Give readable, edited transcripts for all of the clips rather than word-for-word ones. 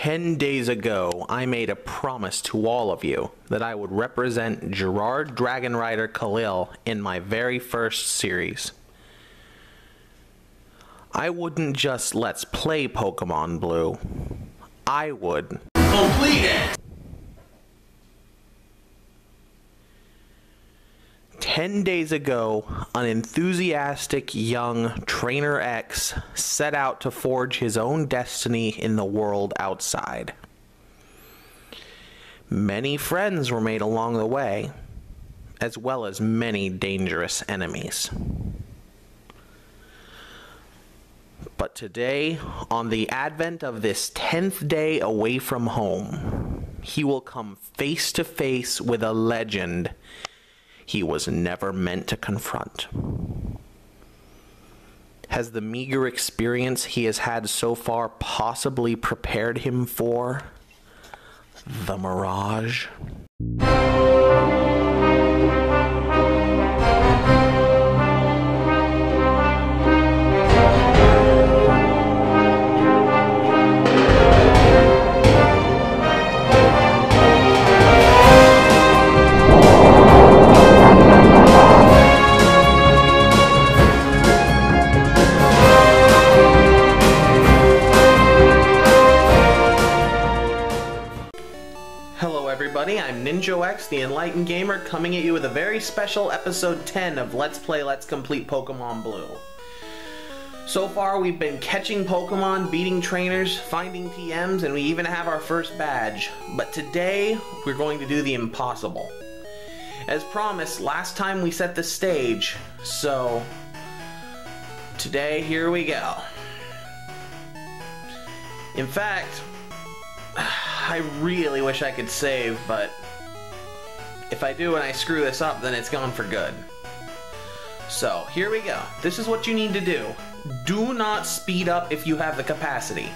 10 days ago, I made a promise to all of you that I would represent Gerard Dragon Rider Khalil in my very first series. I wouldn't just let's play Pokemon Blue. I would complete it! 10 days ago, an enthusiastic young Trainer X set out to forge his own destiny in the world outside. Many friends were made along the way, as well as many dangerous enemies. But today, on the advent of this 10th day away from home, he will come face to face with a legend he was never meant to confront. Has the meager experience he has had so far possibly prepared him for the Mirage? I'm Ninjo X, the Enlightened Gamer, coming at you with a very special episode 10 of Let's Play Let's Complete Pokemon Blue. So far we've been catching Pokemon, beating trainers, finding TMs, and we even have our first badge. But today we're going to do the impossible. As promised, last time we set the stage, so today here we go. In fact, I really wish I could save, but if I do and I screw this up, then it's gone for good. So, here we go. This is what you need to do. Do not speed up if you have the capacity.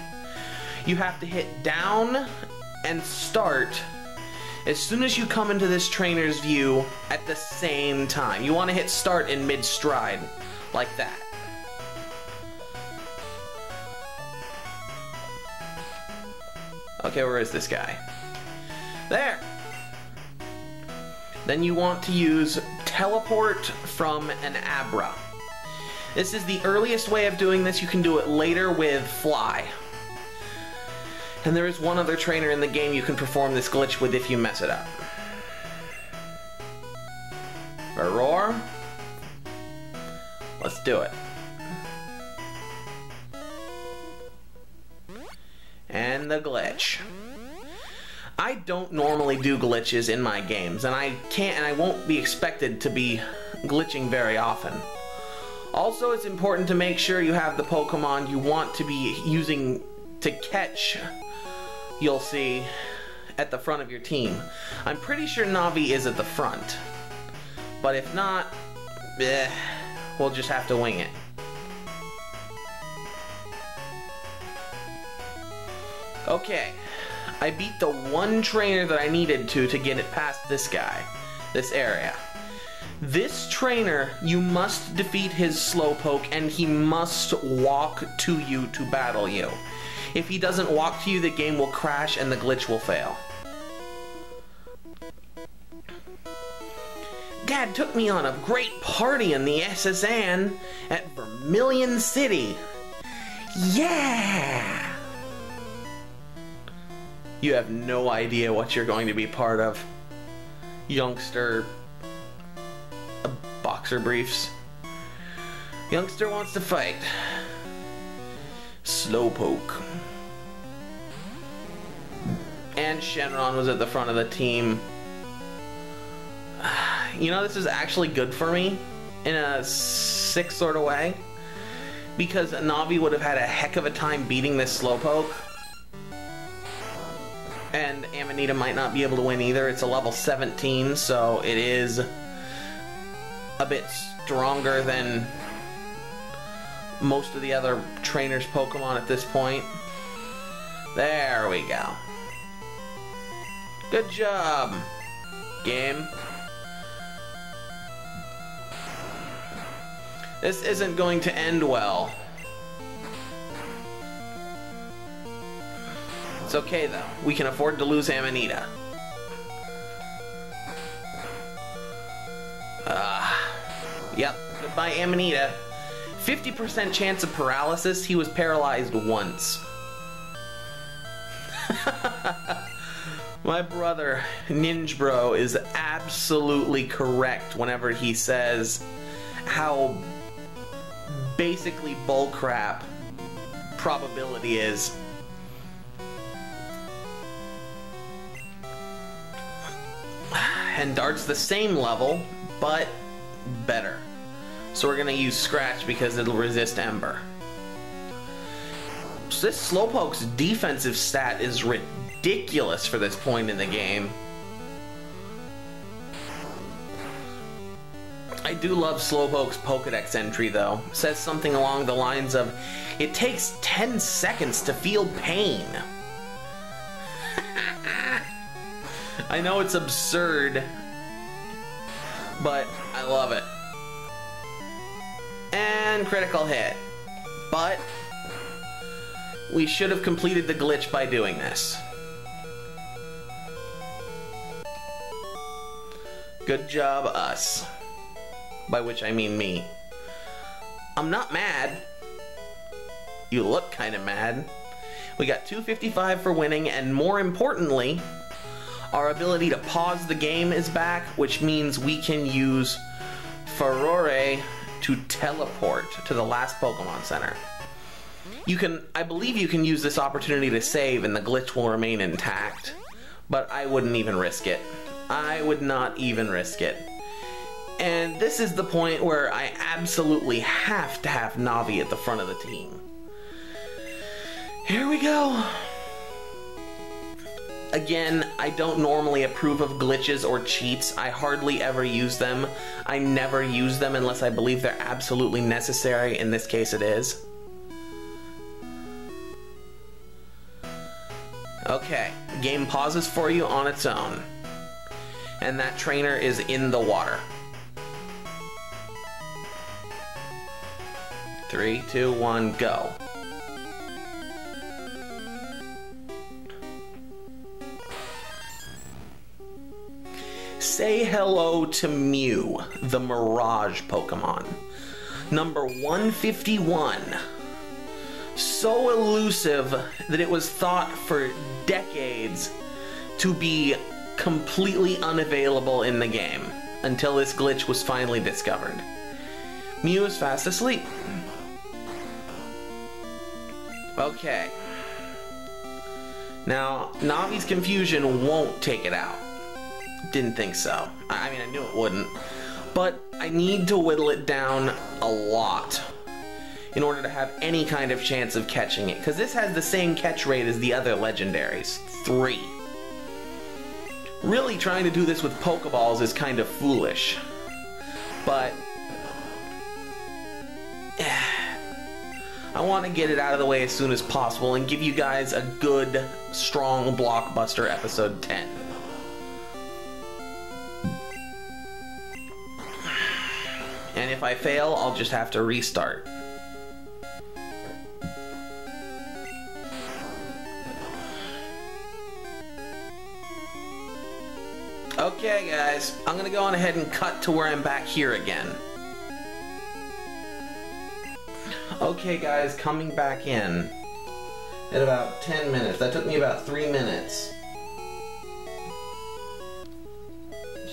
You have to hit down and start as soon as you come into this trainer's view at the same time. You want to hit start in mid-stride, like that. Okay, where is this guy? There! Then you want to use Teleport from an Abra. This is the earliest way of doing this. You can do it later with Fly. And there is one other trainer in the game you can perform this glitch with if you mess it up. Roar. Let's do it. And the glitch. I don't normally do glitches in my games, and I can't and I won't be expected to be glitching very often. Also, it's important to make sure you have the Pokemon you want to be using to catch, you'll see, at the front of your team. I'm pretty sure Navi is at the front, but if not, we'll just have to wing it. Okay, I beat the one trainer that I needed to get it past this guy, this area. This trainer, you must defeat his Slowpoke, and he must walk to you to battle you. If he doesn't walk to you, the game will crash and the glitch will fail. Dad took me on a great party in the SSN at Vermilion City. Yeah! You have no idea what you're going to be part of. Youngster... boxer briefs. Youngster wants to fight. Slowpoke. And Shenron was at the front of the team. You know, this is actually good for me in a sick sort of way, because Navi would have had a heck of a time beating this Slowpoke. And Amanita might not be able to win either. It's a level 17, so it is a bit stronger than most of the other trainers' Pokemon at this point. There we go. Good job, game. This isn't going to end well. It's okay though. We can afford to lose Amanita. Yep. Goodbye, Amanita. 50% chance of paralysis. He was paralyzed once. My brother, Ninjo, is absolutely correct whenever he says how basically bullcrap probability is. And Dart's the same level, but better. So we're gonna use Scratch because it'll resist Ember. So this Slowpoke's defensive stat is ridiculous for this point in the game. I do love Slowpoke's Pokedex entry though. It says something along the lines of, it takes 10 seconds to feel pain. I know it's absurd, but I love it. And critical hit. But we should have completed the glitch by doing this. Good job, us. By which I mean me. I'm not mad. You look kind of mad. We got 255 for winning, and more importantly, our ability to pause the game is back, which means we can use Furore to teleport to the last Pokemon Center. I believe you can use this opportunity to save and the glitch will remain intact, but I wouldn't even risk it. I would not even risk it. And this is the point where I absolutely have to have Navi at the front of the team. Here we go. Again, I don't normally approve of glitches or cheats. I hardly ever use them. I never use them unless I believe they're absolutely necessary. In this case, it is. Okay, game pauses for you on its own. And that trainer is in the water. 3, 2, 1, go. Say hello to Mew, the Mirage Pokemon. Number 151. So elusive that it was thought for decades to be completely unavailable in the game until this glitch was finally discovered. Mew is fast asleep. Okay. Now, Navi's confusion won't take it out. Didn't think so. I mean, I knew it wouldn't. But I need to whittle it down a lot in order to have any kind of chance of catching it. Because this has the same catch rate as the other legendaries. 3. Really trying to do this with Pokeballs is kind of foolish. But I want to get it out of the way as soon as possible and give you guys a good, strong blockbuster episode 10. And if I fail, I'll just have to restart. Okay guys, I'm gonna go on ahead and cut to where I'm back here again. Okay guys, coming back in at about 10 minutes. That took me about 3 minutes.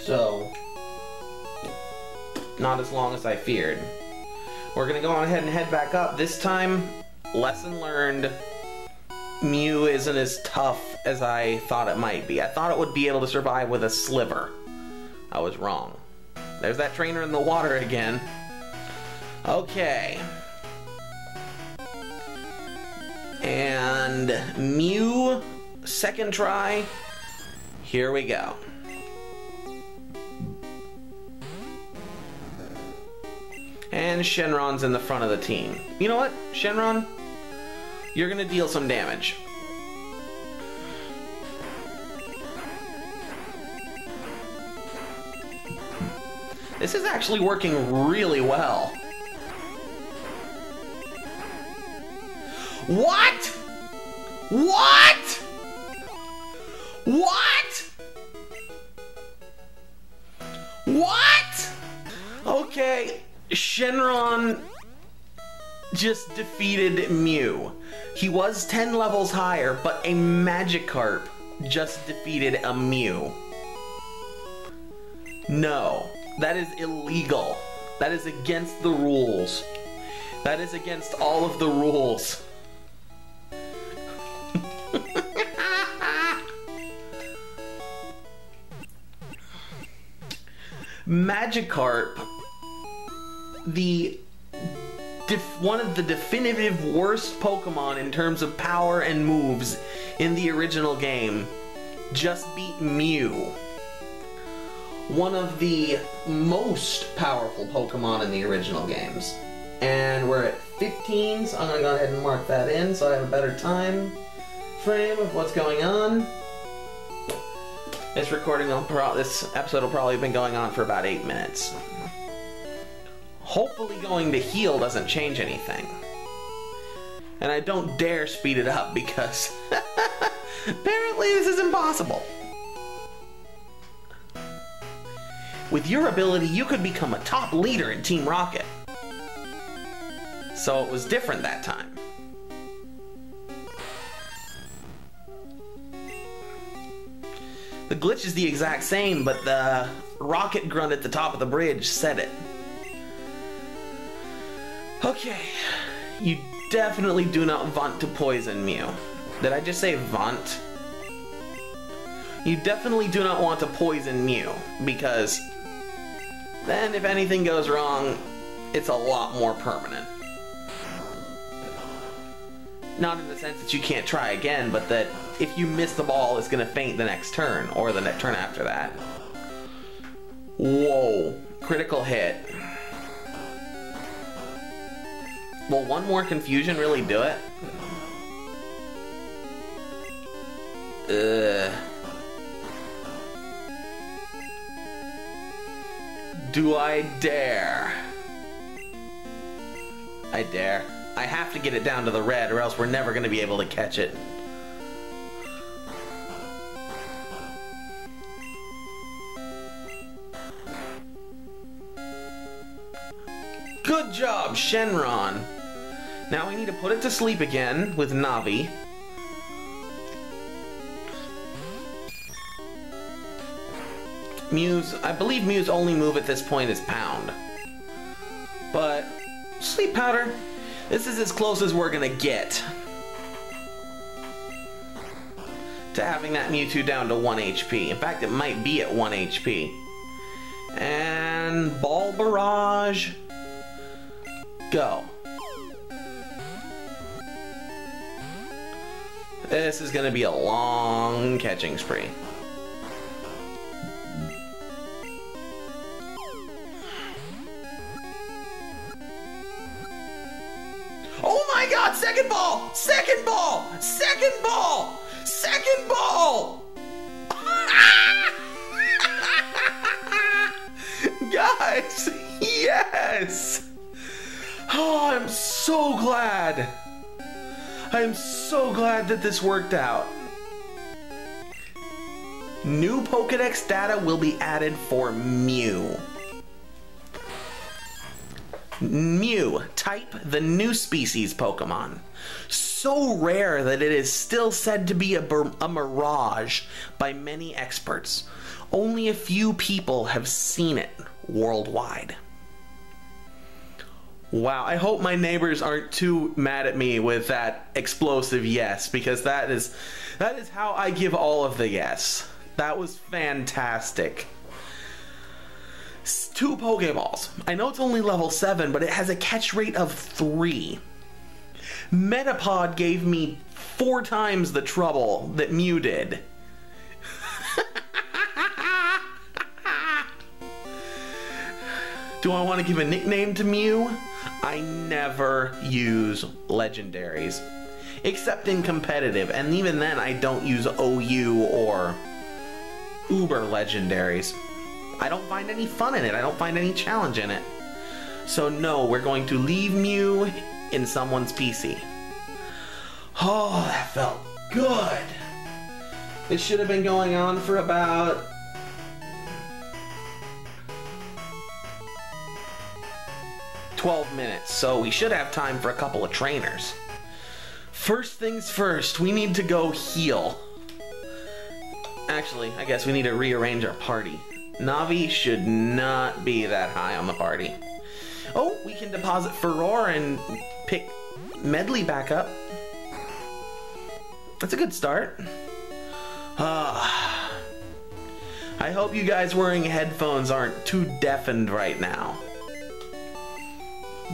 So, not as long as I feared. We're gonna go on ahead and head back up. This time, lesson learned, Mew isn't as tough as I thought it might be. I thought it would be able to survive with a sliver. I was wrong. There's that trainer in the water again. Okay. And Mew, second try. Here we go. And Shenron's in the front of the team. You know what, Shenron? You're gonna deal some damage. This is actually working really well. What? What? What? What? Okay, Shenron just defeated Mew. He was 10 levels higher, but a Magikarp just defeated a Mew. No, that is illegal. That is against the rules. That is against all of the rules. Magikarp, one of the definitive worst Pokemon in terms of power and moves in the original game, just beat Mew. One of the most powerful Pokemon in the original games. And we're at 15, so I'm going to go ahead and mark that in so I have a better time frame of what's going on. This episode will probably have been going on for about 8 minutes. Hopefully going to heal doesn't change anything. And I don't dare speed it up because apparently this is impossible. With your ability, you could become a top leader in Team Rocket. So it was different that time. The glitch is the exact same, but the rocket grunt at the top of the bridge said it. Okay, you definitely do not want to poison Mew. Did I just say want? You definitely do not want to poison Mew, because then if anything goes wrong, it's a lot more permanent. Not in the sense that you can't try again, but that if you miss the ball, it's going to faint the next turn, or the next turn after that. Whoa. Critical hit. Will one more confusion really do it? Do I dare? I dare. I have to get it down to the red, or else we're never going to be able to catch it. Good job, Shenron! Now we need to put it to sleep again with Navi. I believe Mew's only move at this point is Pound. But, Sleep Powder, this is as close as we're gonna get to having that Mewtwo down to 1 HP. In fact, it might be at 1 HP. And Ball Barrage. Go. This is gonna be a long catching spree. Oh my god, second ball! Second ball! Second ball! Second ball! Guys, yes! Oh, I'm so glad. I am so glad that this worked out. New Pokédex data will be added for Mew. Mew, type the new species Pokemon. So rare that it is still said to be a mirage by many experts. Only a few people have seen it worldwide. Wow, I hope my neighbors aren't too mad at me with that explosive yes, because that is how I give all of the yes. That was fantastic. 2 Pokeballs. I know it's only level 7, but it has a catch rate of 3. Metapod gave me 4 times the trouble that Mew did. Do I want to give a nickname to Mew? I never use legendaries. Except in competitive, and even then I don't use OU or Uber legendaries. I don't find any fun in it. I don't find any challenge in it. So no, we're going to leave Mew in someone's PC. Oh, that felt good. It should have been going on for about 12 minutes, so we should have time for a couple of trainers. First things first, we need to go heal. Actually, I guess we need to rearrange our party. Navi should not be that high on the party. Oh, we can deposit Furore and pick Medley back up. That's a good start. I hope you guys wearing headphones aren't too deafened right now.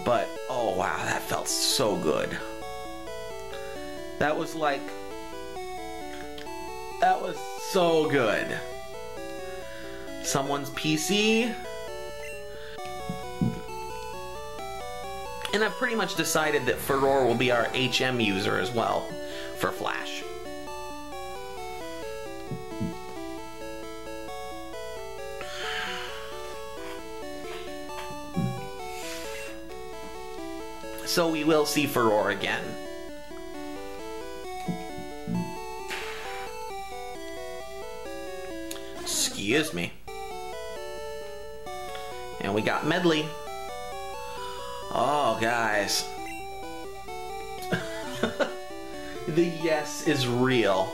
But, oh wow, that felt so good. That was like... That was so good. Someone's PC. And I've pretty much decided that Furore will be our HM user as well for Flash. So we will see Furore again. Excuse me. And we got Medley. Oh, guys. The yes is real.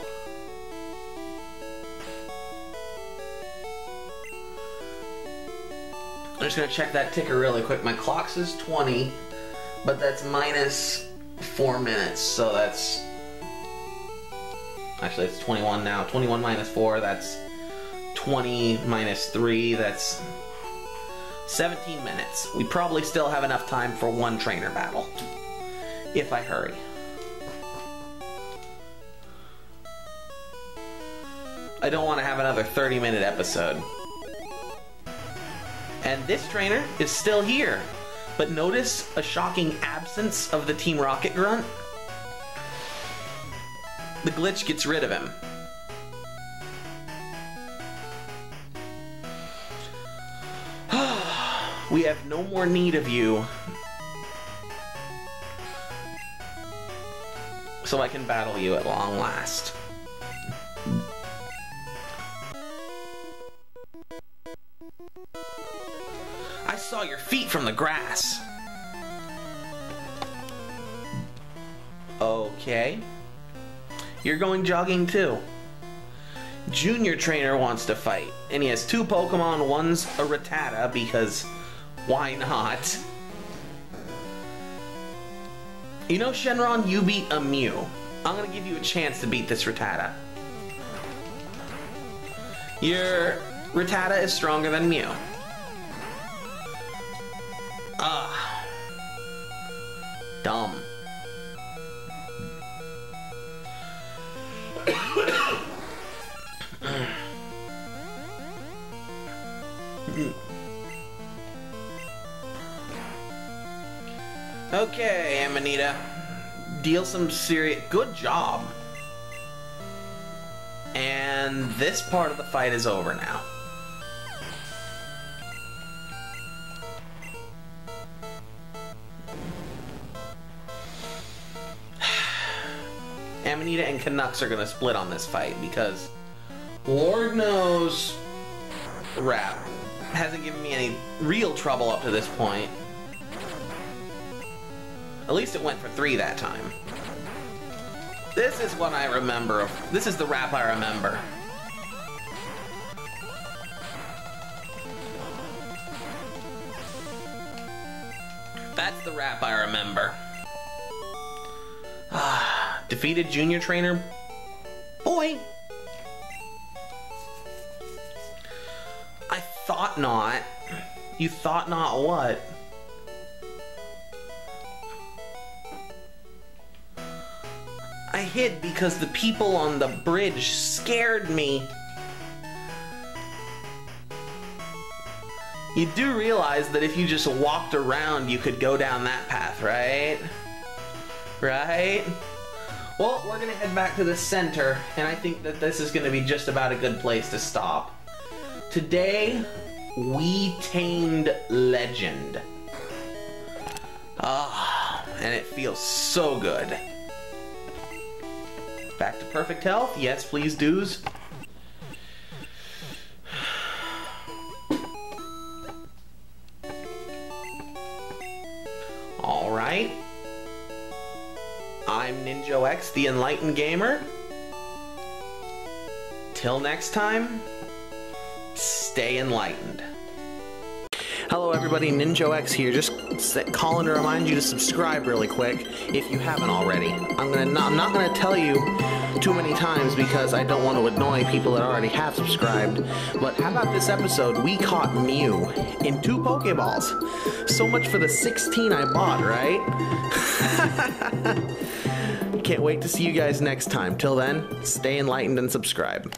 I'm just gonna check that ticker really quick. My clock says 20, but that's minus 4 minutes, so that's... Actually, it's 21 now. 21 minus 4, that's 20 minus 3, that's 17 minutes. We probably still have enough time for one trainer battle, if I hurry. I don't want to have another 30-minute episode. And this trainer is still here, but notice a shocking absence of the Team Rocket grunt. The glitch gets rid of him. We have no more need of you, so I can battle you at long last. I saw your feet from the grass. Okay. You're going jogging too. Junior Trainer wants to fight, and he has 2 Pokemon. One's a Rattata because why not? You know, Shenron, you beat a Mew. I'm gonna give you a chance to beat this Rattata. Your Rattata is stronger than Mew. Dumb. Okay, Amanita. Deal some serious... Good job. And this part of the fight is over now. Amanita and Canucks are gonna split on this fight because Lord knows Rap hasn't given me any real trouble up to this point. At least it went for 3 that time. This is what I remember of. This is the Rap I remember. That's the Rap I remember. Defeated Junior Trainer Boy. I thought not. You thought not what? I hid because the people on the bridge scared me. You do realize that if you just walked around, you could go down that path, right? Right? Well, we're gonna head back to the center, and I think that this is gonna be just about a good place to stop. Today, we tamed Legend. And it feels so good. Back to perfect health. Yes, please, dudes. Alright. I'm Ninjo X, the Enlightened Gamer. Till next time, stay enlightened. Hello everybody, Ninjo X here, just calling to remind you to subscribe really quick if you haven't already. I'm not gonna tell you too many times because I don't want to annoy people that already have subscribed, but how about this episode, we caught Mew in 2 Pokeballs. So much for the 16 I bought, right? Can't wait to see you guys next time. Till then, stay enlightened and subscribe.